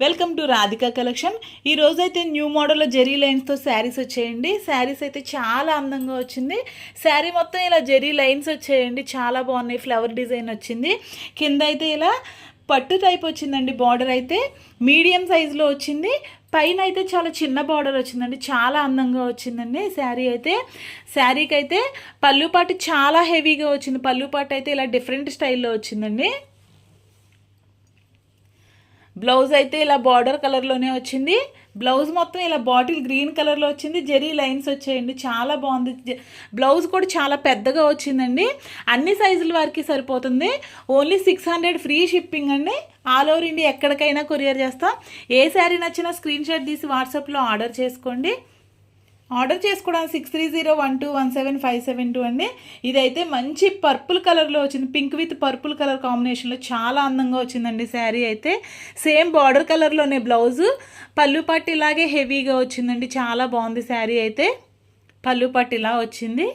Welcome to Radhika collection. ఈ రోజు అయితే న్యూ మోడల్లో జెరీ లైన్స్తో శారీస్ వచ్చేయండి. శారీస్ అయితే చాలా అందంగా వచ్చింది. శారీ మొత్తం ఇలా జెరీ లైన్స్ వచ్చేయండి, చాలా బాగున్నాయి. ఫ్లవర్ డిజైన్ వచ్చింది. కింద అయితే ఇలా పట్టు టైప్ వచ్చిందండి. బార్డర్ అయితే మీడియం సైజులో వచ్చింది. పైన అయితే చాలా చిన్న బార్డర్ వచ్చిందండి, చాలా అందంగా వచ్చిందండి శారీ అయితే. శారీకి అయితే పళ్ళు పాటు చాలా హెవీగా వచ్చింది. పళ్ళు పాటు అయితే ఇలా డిఫరెంట్ స్టైల్లో వచ్చిందండి. బ్లౌజ్ అయితే ఇలా బార్డర్ కలర్లోనే వచ్చింది. బ్లౌజ్ మొత్తం ఇలా బాటిల్ గ్రీన్ కలర్లో వచ్చింది. జెరీ లైన్స్ వచ్చాయండి, చాలా బాగుంది. బ్లౌజ్ కూడా చాలా పెద్దగా వచ్చిందండి. అన్ని సైజుల వారికి సరిపోతుంది. ఓన్లీ 600 ఫ్రీ షిప్పింగ్ అండి. ఆల్ ఓవర్ ఇండియా ఎక్కడికైనా కొరియర్ చేస్తాం. ఏ శారీ నచ్చినా స్క్రీన్ షాట్ తీసి వాట్సాప్లో ఆర్డర్ చేసుకోండి. ఆర్డర్ చేసుకోవడానికి 6301217572 అండి. ఇదైతే మంచి పర్పుల్ కలర్లో వచ్చింది. పింక్ విత్ పర్పుల్ కలర్ కాంబినేషన్లో చాలా అందంగా వచ్చిందండి శారీ అయితే. సేమ్ బార్డర్ కలర్లోనే బ్లౌజు, పళ్ళు పట్టు ఇలాగే హెవీగా వచ్చిందండి. చాలా బాగుంది శారీ అయితే. పళ్ళు పట్టు ఇలా వచ్చింది.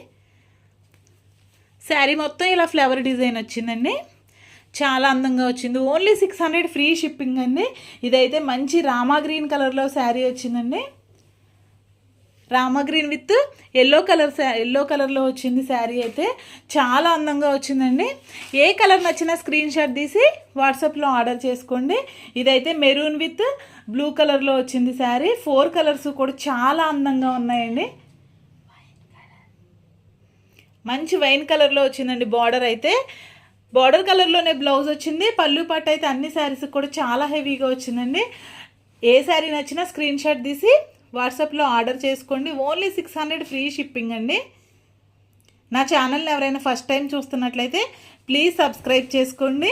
శారీ మొత్తం ఇలా ఫ్లవర్ డిజైన్ వచ్చిందండి, చాలా అందంగా వచ్చింది. ఓన్లీ 600 ఫ్రీ షిప్పింగ్ అండి. ఇదైతే మంచి రామా గ్రీన్ కలర్లో శారీ వచ్చిందండి. రామా గ్రీన్ విత్ ఎల్లో కలర్లో వచ్చింది శారీ అయితే. చాలా అందంగా వచ్చిందండి. ఏ కలర్ నచ్చినా స్క్రీన్ షాట్ తీసి వాట్సాప్లో ఆర్డర్ చేసుకోండి. ఇదైతే మెరూన్ విత్ బ్లూ కలర్లో వచ్చింది శారీ. 4 కలర్స్ కూడా చాలా అందంగా ఉన్నాయండి. మంచి వైన్ కలర్లో వచ్చిందండి బార్డర్ అయితే. బార్డర్ కలర్లోనే బ్లౌజ్ వచ్చింది. పళ్ళు పట్టు అయితే అన్ని శారీస్ కూడా చాలా హెవీగా వచ్చిందండి. ఏ శారీ నచ్చినా స్క్రీన్ షాట్ తీసి వాట్సాప్లో ఆర్డర్ చేసుకోండి. ఓన్లీ 600 ఫ్రీ షిప్పింగ్ అండి. నా ఛానల్ని ఎవరైనా ఫస్ట్ టైం చూస్తున్నట్లయితే ప్లీజ్ సబ్స్క్రైబ్ చేసుకోండి.